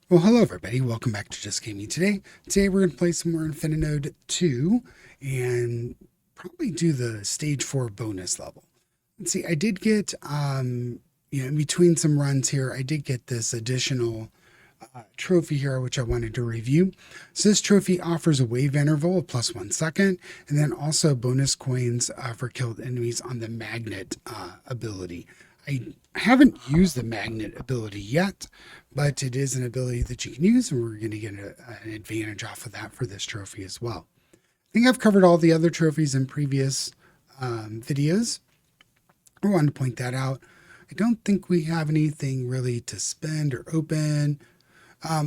Well, hello everybody. Welcome back to Just Gaming today. Today we're going to play some more Infinitode 2 and probably do the stage 4 bonus level. Let's see, I did get in between some runs here, I did get this additional trophy here which I wanted to review. So this trophy offers a wave interval of plus 1 second and then also bonus coins for killed enemies on the magnet ability. I haven't used the magnet ability yet, but it is an ability that you can use, and we're going to get an advantage off of that for this trophy as well. I think I've covered all the other trophies in previous videos. I wanted to point that out. I don't think we have anything really to spend or open.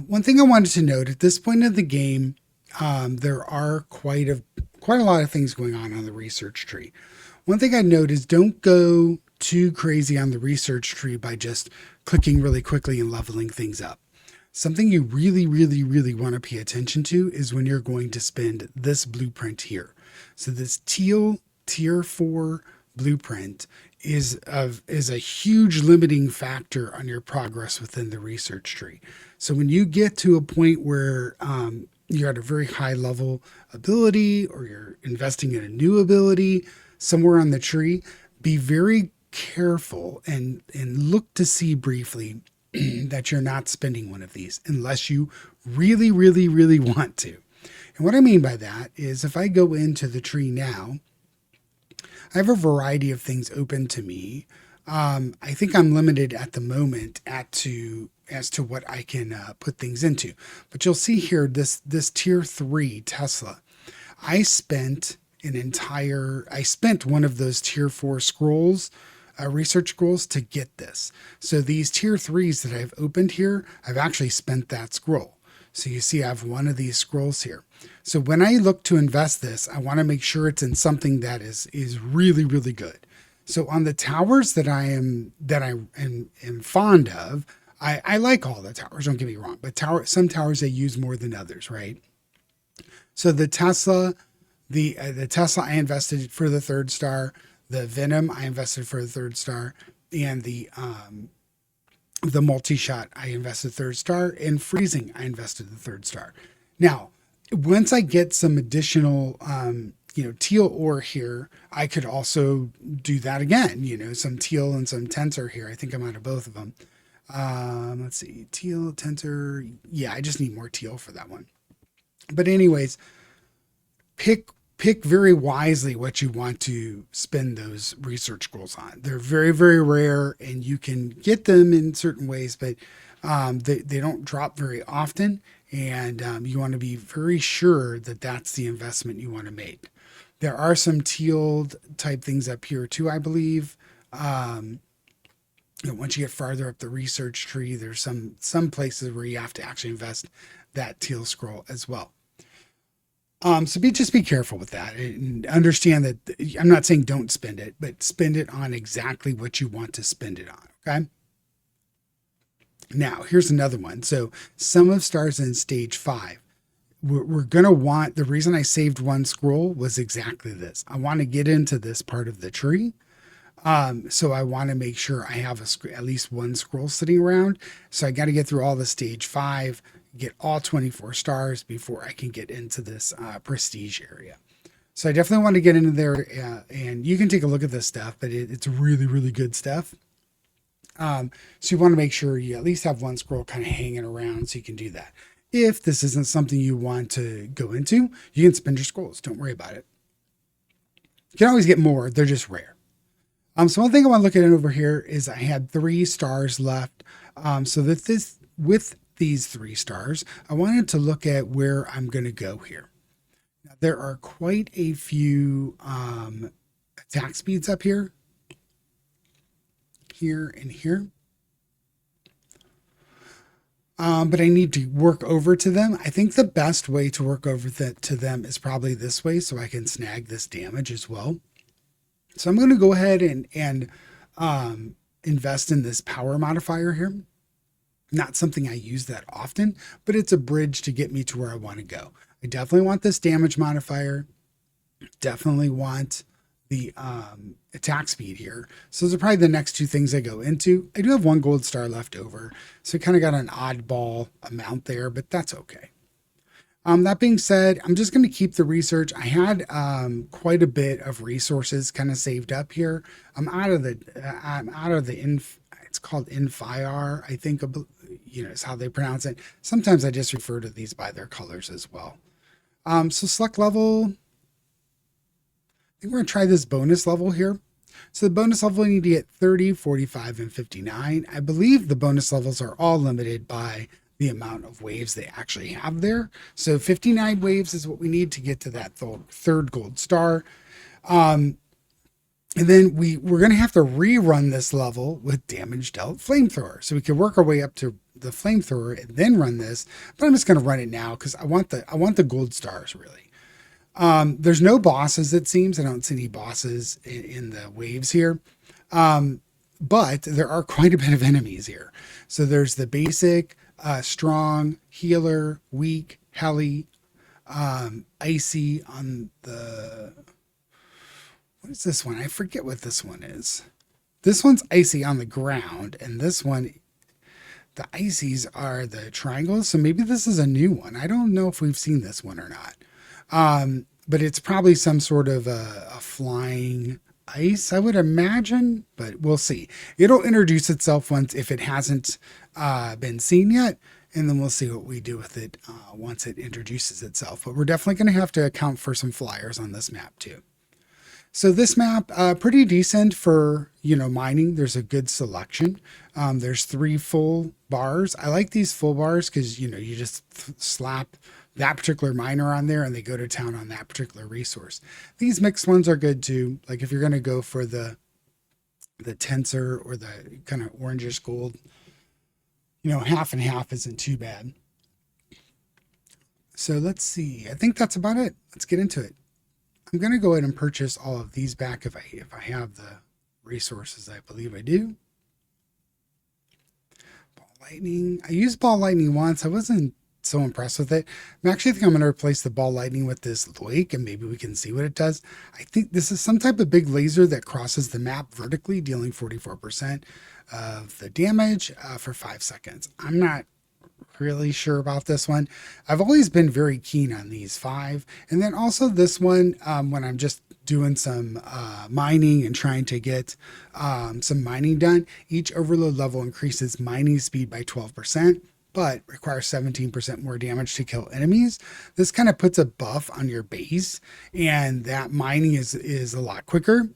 One thing I wanted to note at this point of the game, there are quite a lot of things going on the research tree. One thing I'd note is don't go too crazy on the research tree by just clicking really quickly and leveling things up. Something you really, really, really want to pay attention to is when you're going to spend this blueprint here. So this teal tier 4 blueprint is a huge limiting factor on your progress within the research tree. So when you get to a point where you're at a very high level ability or you're investing in a new ability somewhere on the tree, be very careful and look to see briefly that you're not spending one of these unless you really, really, really want to. And what I mean by that is if I go into the tree now, I have a variety of things open to me. I think I'm limited at the moment as to what I can put things into. But you'll see here this tier 3 Tesla. I spent one of those tier 4 scrolls, research scrolls to get this. So these tier 3s that I've opened here, I've actually spent that scroll. So you see I have one of these scrolls here. So when I look to invest this, I want to make sure it's in something that is really, really good. So on the towers that I am fond of, I like all the towers, don't get me wrong, but some towers I use more than others, right? So the Tesla I invested for the 3rd star, the Venom I invested for the 3rd star, and the multi-shot I invested 3rd star, and freezing I invested the 3rd star. Now, once I get some additional teal ore here, I could also do that again. Some teal and some tensor here. I think I'm out of both of them. Let's see, teal, tensor. Yeah, I just need more teal for that one. But anyways, pick very wisely what you want to spend those research goals on. They're very, very rare and you can get them in certain ways, but they don't drop very often. And you want to be very sure that that's the investment you want to make. There are some tealed type things up here too, I believe. Once you get farther up the research tree, there's some places where you have to actually invest that teal scroll as well. So just be careful with that and understand that I'm not saying don't spend it, but spend it on exactly what you want to spend it on. Okay. Now here's another one. So sum of stars in stage 5. We're going to want, the reason I saved one scroll was exactly this. I want to get into this part of the tree. So I want to make sure I have at least one scroll sitting around. So I got to get through all the stage 5, get all 24 stars before I can get into this prestige area. So I definitely want to get into there, and you can take a look at this stuff, but it's really, really good stuff. So you want to make sure you at least have one scroll kind of hanging around so you can do that. If this isn't something you want to go into, you can spend your scrolls. Don't worry about it. You can always get more. They're just rare. So one thing I want to look at over here is I had 3 stars left. So that with these 3 stars, I wanted to look at where I'm going to go here. Now, there are quite a few attack speeds up here, and here. But I need to work over to them. I think the best way to work over to them is probably this way, so I can snag this damage as well. So I'm going to go ahead and invest in this power modifier here. Not something I use that often, but it's a bridge to get me to where I want to go. I definitely want this damage modifier. Definitely want the attack speed here. So those are probably the next two things I go into. I do have one gold star left over, so I kind of got an oddball amount there, but that's okay. That being said, I'm just going to keep the research. I had quite a bit of resources kind of saved up here. I'm out of the it's called Infire, I think, is how they pronounce it. Sometimes I just refer to these by their colors as well. So select level. I think we're going to try this bonus level here. So the bonus level, we need to get 30, 45, and 59. I believe the bonus levels are all limited by the amount of waves they actually have there. So 59 waves is what we need to get to that third gold star. And then we're going to have to rerun this level with damage dealt flamethrower. So we can work our way up to the flamethrower and then run this. But I'm just going to run it now because I want the gold stars really. There's no bosses, it seems. I don't see any bosses in the waves here. But there are quite a bit of enemies here. So there's the basic, strong, healer, weak, heli, icy on the... What is this one? I forget what this one is. This one's icy on the ground, and this one, the icies are the triangles. So maybe this is a new one. I don't know if we've seen this one or not. But it's probably some sort of a flying ice, I would imagine, but we'll see. It'll introduce itself once if it hasn't been seen yet, and then we'll see what we do with it once it introduces itself. But we're definitely going to have to account for some flyers on this map too. So this map, pretty decent for, mining. There's a good selection. There's 3 full bars. I like these full bars because, you just slap that particular miner on there and they go to town on that particular resource. These mixed ones are good too. Like if you're going to go for the tensor or the kind of orangish gold, half and half isn't too bad. So let's see. I think that's about it. Let's get into it. I'm going to go ahead and purchase all of these back if I have the resources. I believe I do. Ball lightning. I used ball lightning once. I wasn't so impressed with it. I actually think I'm going to replace the ball lightning with this lake and maybe we can see what it does. I think this is some type of big laser that crosses the map vertically, dealing 44% of the damage for 5 seconds. I'm not really sure about this one. I've always been very keen on these 5. And then also this one, when I'm just doing some mining and trying to get some mining done, each overload level increases mining speed by 12%, but requires 17% more damage to kill enemies. This kind of puts a buff on your base, and that mining is a lot quicker.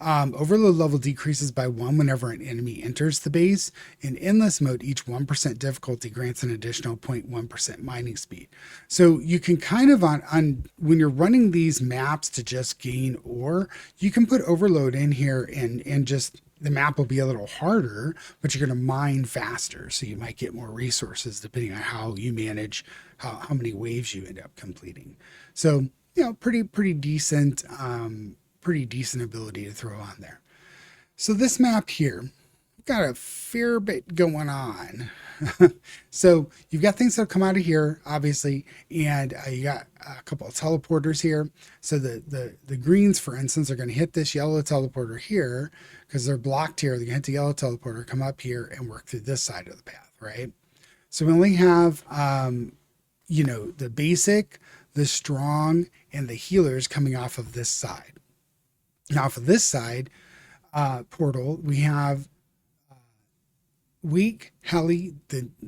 Overload level decreases by 1 whenever an enemy enters the base. In endless mode, each 1% difficulty grants an additional 0.1% mining speed. So you can kind of on when you're running these maps to just gain ore, you can put overload in here and just the map will be a little harder, but you're going to mine faster. So you might get more resources depending on how you manage how many waves you end up completing. So, pretty decent ability to throw on there. So this map here, we've got a fair bit going on. So you've got things that come out of here, obviously, and you got a couple of teleporters here. So the greens, for instance, are going to hit this yellow teleporter here because they're blocked here. They're going to hit the yellow teleporter, come up here, and work through this side of the path, right? So we only have, the basic, the strong, and the healers coming off of this side. Now for this side portal, we have weak, heli,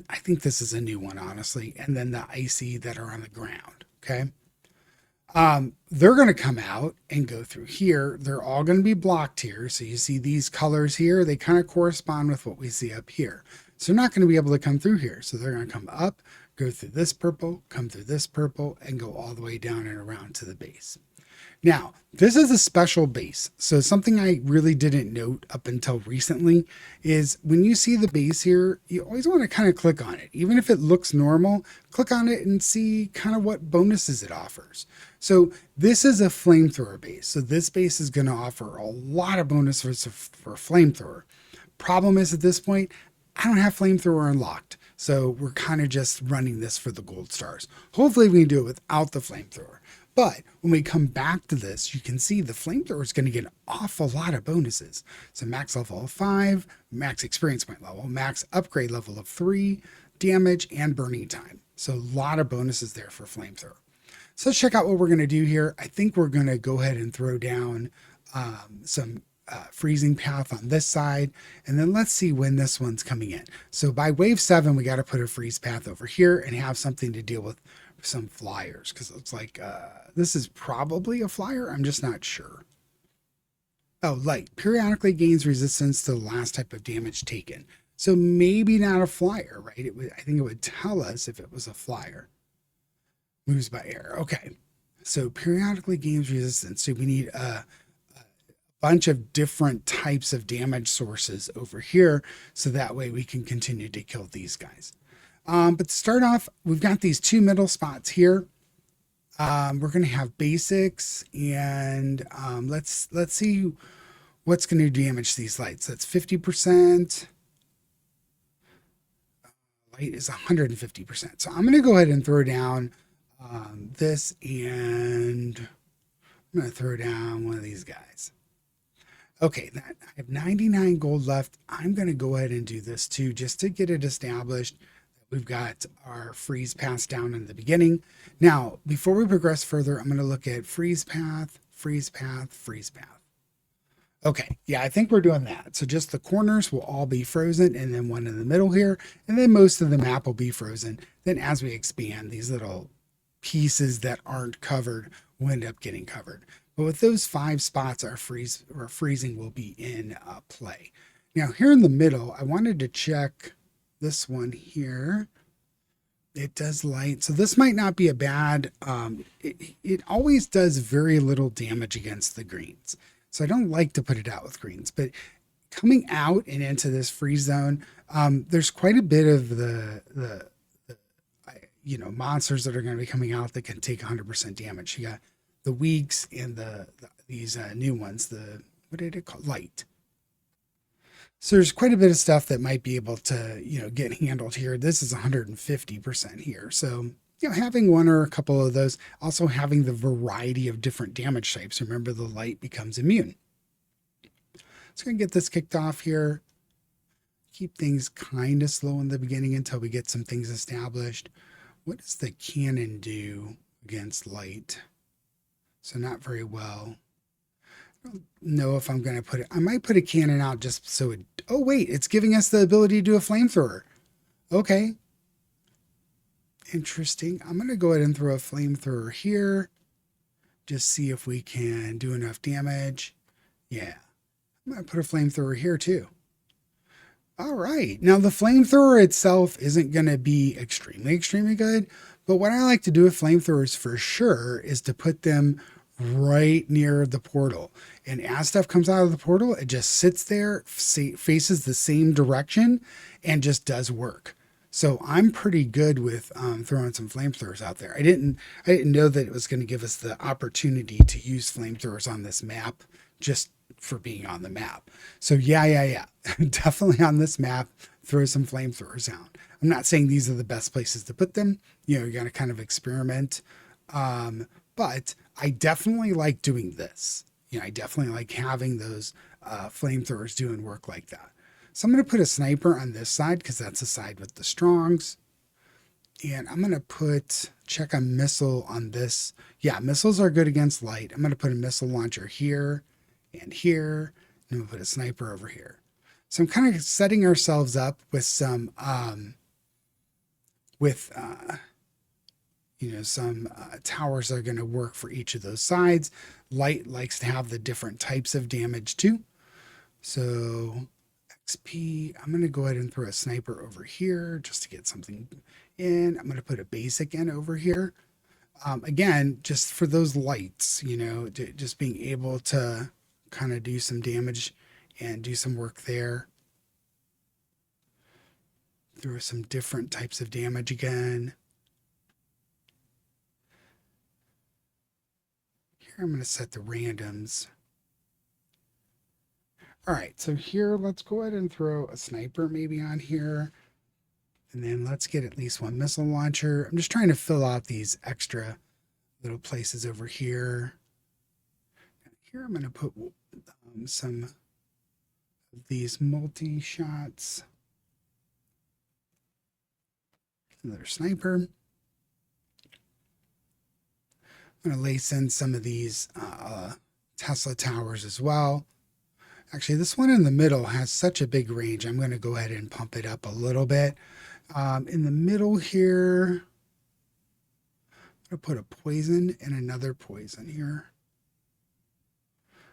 I think this is a new one, honestly, and then the icy that are on the ground, okay? They're going to come out and go through here. They're all going to be blocked here. So you see these colors here, they kind of correspond with what we see up here. So they're not going to be able to come through here. So they're going to come up, go through this purple, come through this purple, and go all the way down and around to the base. Now, this is a special base. So something I really didn't note up until recently is when you see the base here, you always want to kind of click on it. Even if it looks normal, click on it and see kind of what bonuses it offers. So this is a flamethrower base. So this base is going to offer a lot of bonuses for flamethrower. Problem is at this point, I don't have flamethrower unlocked. So we're kind of just running this for the gold stars. Hopefully we can do it without the flamethrower. But when we come back to this, you can see the flamethrower is going to get an awful lot of bonuses. So max level of 5, max experience point level, max upgrade level of 3, damage, and burning time. So a lot of bonuses there for flamethrower. So let's check out what we're going to do here. I think we're going to go ahead and throw down some freezing path on this side, and then let's see when this one's coming in. So by wave 7, we got to put a freeze path over here and have something to deal with some flyers, because it looks like this is probably a flyer. I'm just not sure. Oh, light periodically gains resistance to the last type of damage taken. So maybe not a flyer, right? I think it would tell us if it was a flyer. Moves by air. Okay. So periodically gains resistance. So we need a bunch of different types of damage sources over here, so that way we can continue to kill these guys. But to start off, we've got these 2 middle spots here. We're going to have basics, and let's see what's going to damage these lights. That's 50%. Light is 150%. So I'm going to go ahead and throw down this, and I'm going to throw down one of these guys. Okay, I have 99 gold left. I'm going to go ahead and do this too, just to get it established. We've got our freeze path down in the beginning. Now, before we progress further, I'm going to look at freeze path, freeze path, freeze path. Okay, yeah, I think we're doing that. So just the corners will all be frozen, and then one in the middle here, and then most of the map will be frozen. Then as we expand, these little pieces that aren't covered will end up getting covered. But with those 5 spots, our freezing will be in play. Now here in the middle, I wanted to check this one here. It does light, so this might not be a bad, it always does very little damage against the greens. So I don't like to put it out with greens, but coming out and into this freeze zone, there's quite a bit of the monsters that are going to be coming out that can take 100% damage. You got the weaks and these new ones, what did it call? Light. So there's quite a bit of stuff that might be able to, get handled here. This is 150% here. So, having one or a couple of those, also having the variety of different damage types. Remember, the light becomes immune. So I'm going to get this kicked off here. Keep things kind of slow in the beginning until we get some things established. What does the cannon do against light? So not very well. I don't know if I'm going to put it. I might put a cannon out just so it. Oh, wait, it's giving us the ability to do a flamethrower. Okay. Interesting. I'm going to go ahead and throw a flamethrower here. Just see if we can do enough damage. Yeah. I'm going to put a flamethrower here too. All right. Now the flamethrower itself isn't going to be extremely good. But what I like to do with flamethrowers for sure is to put them right near the portal. And as stuff comes out of the portal, it just sits there, faces the same direction, and just does work. So I'm pretty good with throwing some flamethrowers out there. I didn't know that it was going to give us the opportunity to use flamethrowers on this map just for being on the map. So yeah. Definitely on this map, throw some flamethrowers out. I'm not saying these are the best places to put them. You got to kind of experiment. But I definitely like doing this. I definitely like having those flamethrowers doing work like that. So I'm going to put a sniper on this side because that's the side with the strongs. And I'm going to check a missile on this. Yeah, missiles are good against light. I'm going to put a missile launcher here and here. And we'll put a sniper over here. So I'm kind of setting ourselves up with some, some towers that are going to work for each of those sides. Light likes to have the different types of damage too. So XP, I'm going to go ahead and throw a sniper over here just to get something in. I'm going to put a basic in over here. Again, just for those lights, just being able to kind of do some damage and do some work there. Throw some different types of damage again. Here I'm going to set the randoms. All right, so here let's go ahead and throw a sniper maybe on here. And then let's get at least one missile launcher. I'm just trying to fill out these extra little places over here. Here I'm going to put some of these multi-shots. Another sniper. I'm going to lace in some of these Tesla towers as well. Actually, this one in the middle has such a big range. I'm going to go ahead and pump it up a little bit. In the middle here, I'm going to put a poison and another poison here.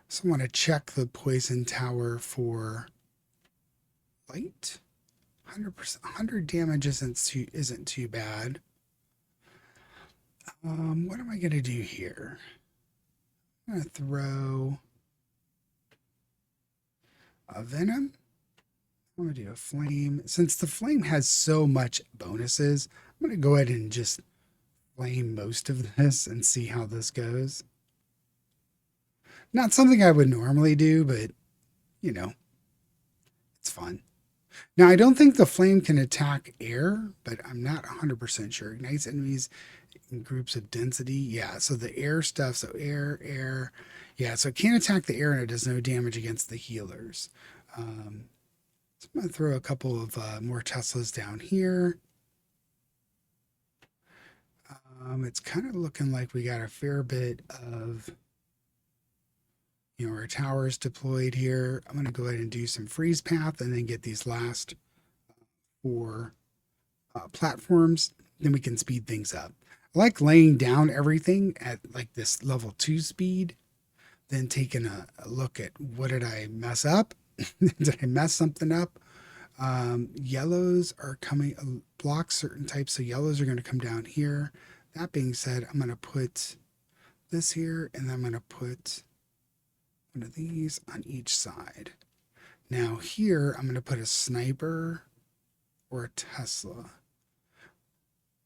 So I want to check the poison tower for light. 100%, 100 damage isn't too bad. What am I going to do here? I'm going to throw a venom. I'm going to do a flame. Since the flame has so much bonuses, I'm going to go ahead and just flame most of this and see how this goes. Not something I would normally do, but you know, it's fun. Now, I don't think the flame can attack air, but I'm not 100% sure. Ignites enemies in groups of density. Yeah, so the air stuff, so air. Yeah, so it can't attack the air and it does no damage against the healers. So I'm going to throw a couple of more Teslas down here. It's kind of looking like we got a fair bit of our towers deployed here. I'm going to go ahead and do some freeze path and then get these last 4 platforms. Then we can speed things up. I like laying down everything at like this level 2 speed, then taking a look at what did I mess up? Did I mess something up? Yellows are coming, block certain types, so yellows are going to come down here. That being said, I'm going to put this here, and then I'm going to put one of these on each side. Now here, I'm going to put a sniper or a Tesla.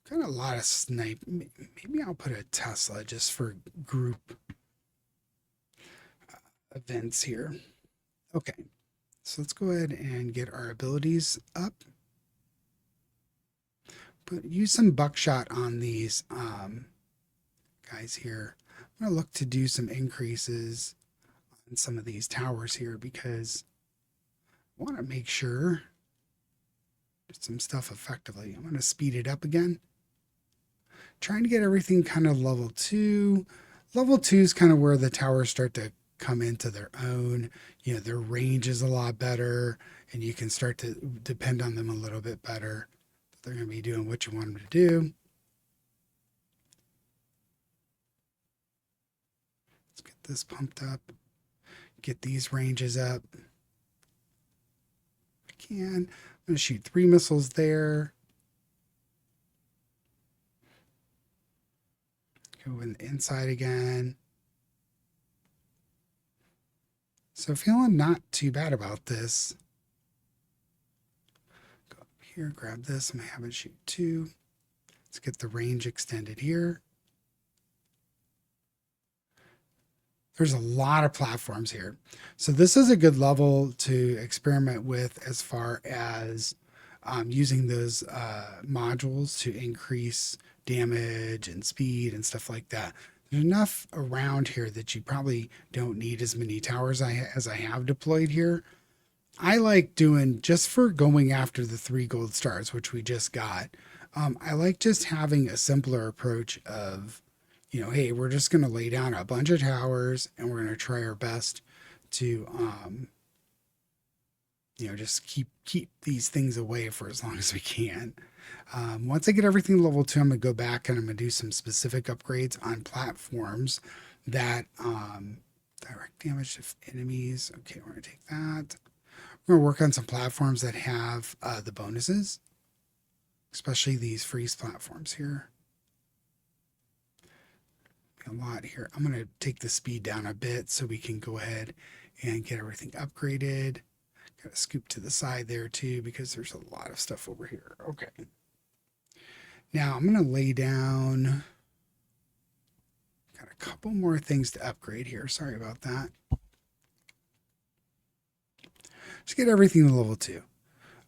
Got a lot of snipe. Maybe I'll put a Tesla just for group events here. Okay, so let's go ahead and get our abilities up. Use some buckshot on these guys here. I'm going to look to do some increases on some of these towers here because I want to make sure do some stuff effectively. I'm going to speed it up again. Trying to get everything kind of level 2. Level 2 is kind of where the towers start to come into their own. Their range is a lot better and you can start to depend on them a little bit better. They're going to be doing what you want them to do. Let's get this pumped up. Get these ranges up. If I can. I'm going to shoot 3 missiles there. Go in the inside again. So feeling not too bad about this. Go up here, grab this. I'm going to have it shoot 2. Let's get the range extended here. There's a lot of platforms here. So this is a good level to experiment with as far as using those modules to increase damage and speed and stuff like that. There's enough around here that you probably don't need as many towers as I have deployed here. I like doing, just for going after the 3 gold stars, which we just got, I like just having a simpler approach of, hey, we're just going to lay down a bunch of towers and we're going to try our best to, just keep these things away for as long as we can. Once I get everything to level 2, I'm going to go back and I'm going to do some specific upgrades on platforms that direct damage to enemies. Okay, we're going to take that. We're going to work on some platforms that have the bonuses, especially these freeze platforms here. A lot here. I'm going to take the speed down a bit so we can go ahead and get everything upgraded. Got to scoop to the side there too because there's a lot of stuff over here. Okay. Now I'm going to lay down. Got a couple more things to upgrade here. Sorry about that. Just get everything to level 2.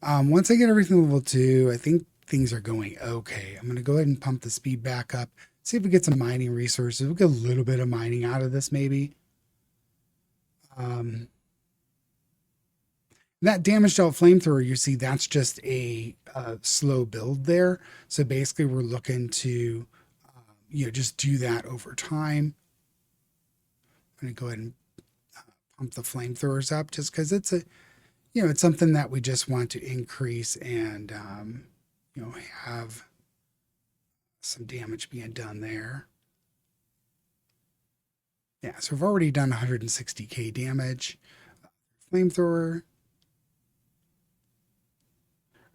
Once I get everything to level 2, I think things are going okay. I'm going to go ahead and pump the speed back up See if we get some mining resources. We'll get a little bit of mining out of this, maybe. That damaged out flamethrower, you see, that's just a slow build there. So basically, we're looking to, just do that over time. I'm going to go ahead and pump the flamethrowers up just because it's something that we just want to increase and, have some damage being done there. Yeah, so we've already done 160k damage. Flamethrower.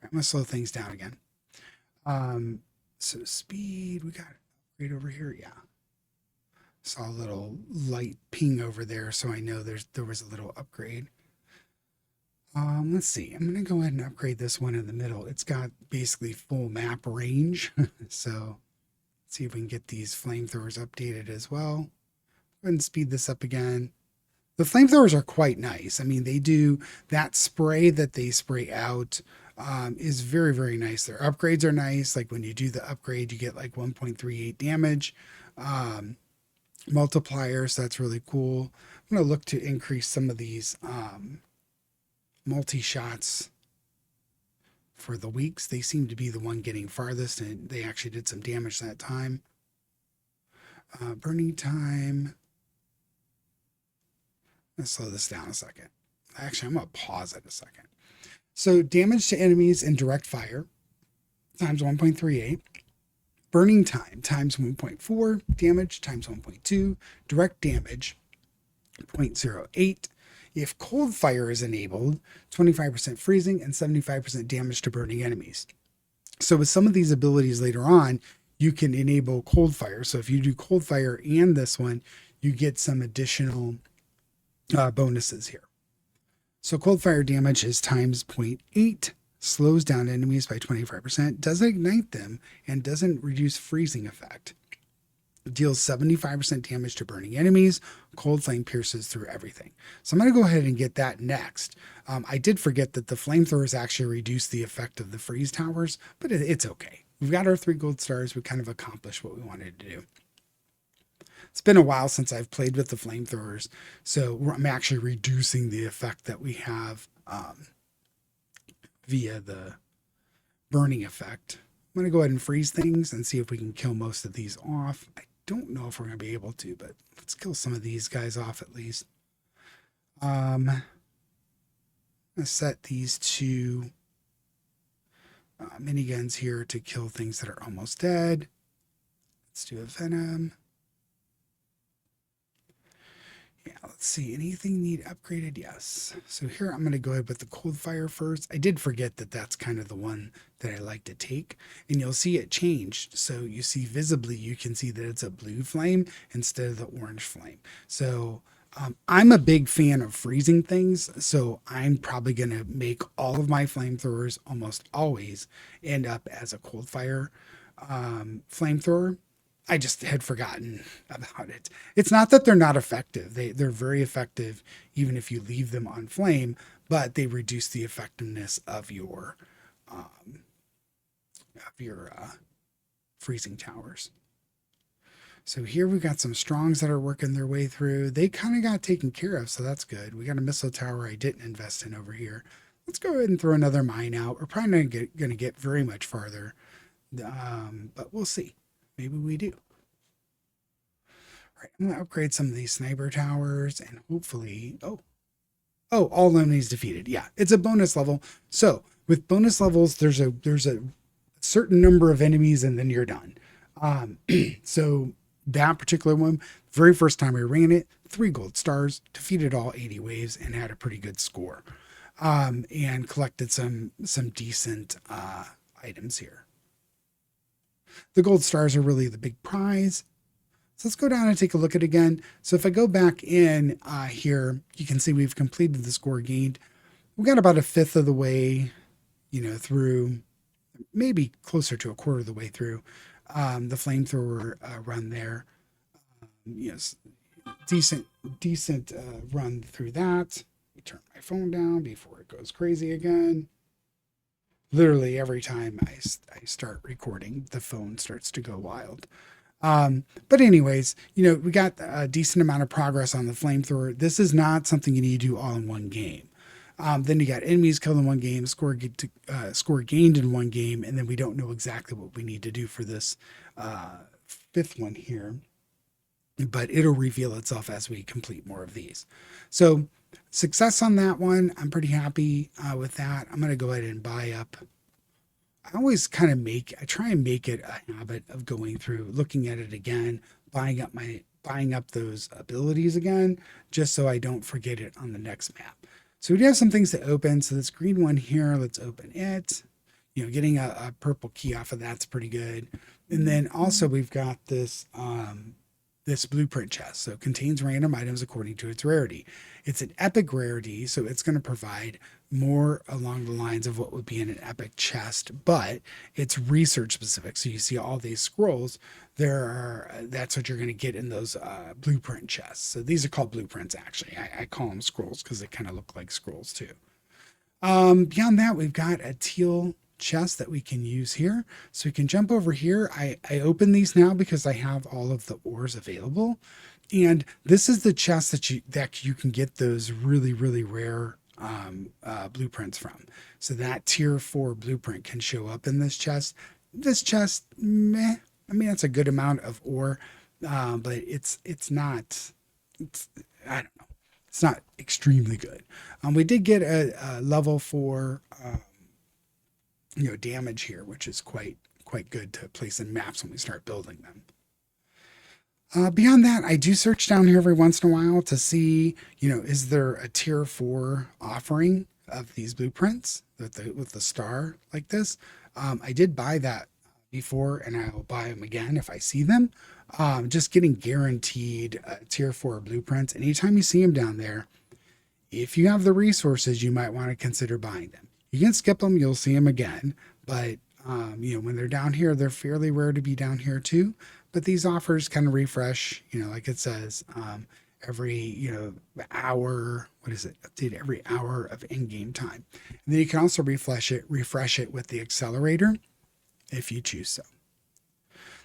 I'm going to slow things down again. So speed, we got right over here. Yeah. Saw a little light ping over there, so I know there was a little upgrade. Let's see. I'm going to go ahead and upgrade this one in the middle. It's got basically full map range. So let's see if we can get these flamethrowers updated as well. Go ahead and speed this up again. The flamethrowers are quite nice. I mean, they do that spray that they spray out is very, very nice. Their upgrades are nice. Like when you do the upgrade, you get like 1.38 damage multipliers. That's really cool. I'm going to look to increase some of these multi-shots for the weeks. They seem to be the one getting farthest, and they actually did some damage that time. Burning time. Let's slow this down a second. Actually, I'm going to pause it a second. So damage to enemies in direct fire times 1.38. Burning time times 1.4. Damage times 1.2. Direct damage 0.08. If cold fire is enabled, 25% freezing and 75% damage to burning enemies. So with some of these abilities later on, you can enable cold fire. So if you do cold fire and this one, you get some additional bonuses here. So cold fire damage is times 0.8, slows down enemies by 25%, doesn't ignite them, and doesn't reduce freezing effect. It deals 75% damage to burning enemies. Cold flame pierces through everything. So I'm going to go ahead and get that next. I did forget that the flamethrowers actually reduce the effect of the freeze towers, but it's okay. We've got our 3 gold stars. We kind of accomplished what we wanted to do. It's been a while since I've played with the flamethrowers, so I'm actually reducing the effect that we have via the burning effect. I'm going to go ahead and freeze things and see if we can kill most of these off. I don't know if we're going to be able to, but let's kill some of these guys off at least. I'm going to set these 2 miniguns here to kill things that are almost dead. Let's do a venom. Yeah, let's see. Anything need upgraded? Yes. So here I'm going to go ahead with the cold fire first. I did forget that that's kind of the one that I like to take. And you'll see it changed. So you see visibly, you can see that it's a blue flame instead of the orange flame. So I'm a big fan of freezing things. So I'm probably going to make all of my flamethrowers almost always end up as a cold fire flamethrower. I just had forgotten about it. It's not that they're not effective. They're very effective even if you leave them on flame, but they reduce the effectiveness of your freezing towers. So here we've got some strongs that are working their way through. They kind of got taken care of, so that's good. We got a missile tower I didn't invest in over here. Let's go ahead and throw another mine out. We're probably not going to get very much farther, but we'll see. Maybe we do. All right, I'm going to upgrade some of these sniper towers and hopefully, all enemies defeated. Yeah, it's a bonus level. So with bonus levels, there's a certain number of enemies and then you're done. So that particular one, very first time I ran it, 3 gold stars, defeated all 80 waves and had a pretty good score. And collected some decent items here. The gold stars are really the big prize. So let's go down and take a look at it again. So if I go back in here, you can see we've completed the score gained. We got about 1/5 of the way, through, maybe closer to 1/4 of the way through the flamethrower run there. Yes, decent run through that. Let me turn my phone down before it goes crazy again. Literally every time I start recording, the phone starts to go wild. But anyways, we got a decent amount of progress on the flamethrower. This is not something you need to do all in one game. Then you got enemies killed in one game, score gained in one game, and then we don't know exactly what we need to do for this fifth one here, but it'll reveal itself as we complete more of these. So success on that one. I'm pretty happy with that. I'm going to go ahead and buy up. I always kind of I try and make it a habit of going through, looking at it again, buying up those abilities again, just so I don't forget it on the next map. So we do have some things to open. So this green one here, let's open it. Getting a purple key off of that's pretty good. And then also we've got this this blueprint chest. So it contains random items according to its rarity. It's an epic rarity, so it's going to provide more along the lines of what would be in an epic chest, but it's research specific. So you see all these scrolls, that's what you're going to get in those blueprint chests. So these are called blueprints, actually. I call them scrolls because they kind of look like scrolls too. Beyond that, we've got a teal chest that we can use here. So we can jump over here. I open these now because I have all of the ores available. And this is the chest that you can get those really, really rare blueprints from. So that tier 4 blueprint can show up in this chest. This chest, meh. I mean, that's a good amount of ore, but it's not, I don't know. It's not extremely good. We did get a level 4, damage here, which is quite good to place in maps when we start building them. Beyond that, I do search down here every once in a while to see, is there a tier 4 offering of these blueprints with the star like this? I did buy that before, and I'll buy them again if I see them. Just getting guaranteed tier 4 blueprints. Anytime you see them down there, if you have the resources, you might want to consider buying them. You can skip them, you'll see them again, but when they're down here, they're fairly rare to be down here too. But these offers kind of refresh, like it says, every, hour, what is it? Update every hour of in-game time. And then you can also refresh it with the accelerator if you choose so.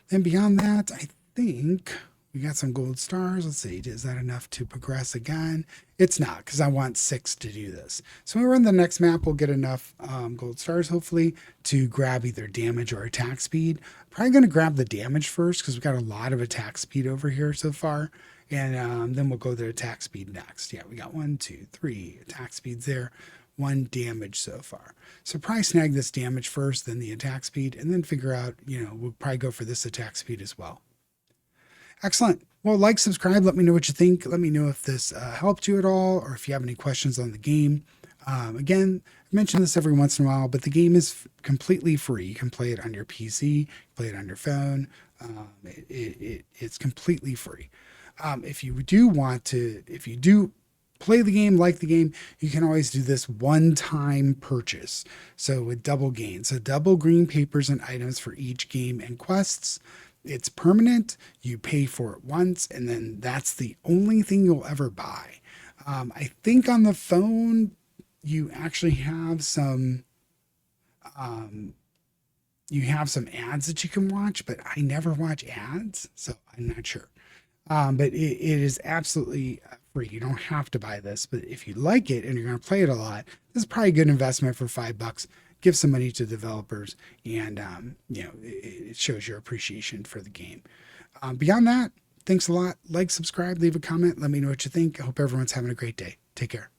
Then beyond that, I think we got some gold stars. Let's see, is that enough to progress again? It's not, because I want 6 to do this. So when we run the next map, we'll get enough gold stars, hopefully, to grab either damage or attack speed. Probably going to grab the damage first, because we've got a lot of attack speed over here so far. And then we'll go to attack speed next. Yeah, we got 1, 2, 3 attack speeds there. 1 damage so far. So probably snag this damage first, then the attack speed, and then figure out, we'll probably go for this attack speed as well. Excellent. Well, like, subscribe, let me know what you think. Let me know if this helped you at all, or if you have any questions on the game. Again, I mention this every once in a while, but the game is completely free. You can play it on your PC, play it on your phone. It's completely free. If you do play the game, like the game, you can always do this one-time purchase. So with double gain. So double green papers and items for each game and quests. It's permanent. You pay for it once, and then that's the only thing you'll ever buy. I think on the phone, you actually have some ads that you can watch, but I never watch ads, so I'm not sure. But it is absolutely free. You don't have to buy this, but if you like it and you're going to play it a lot, this is probably a good investment for $5. Give some money to developers, and it shows your appreciation for the game. Beyond that, thanks a lot. Like, subscribe, leave a comment. Let me know what you think. I hope everyone's having a great day. Take care.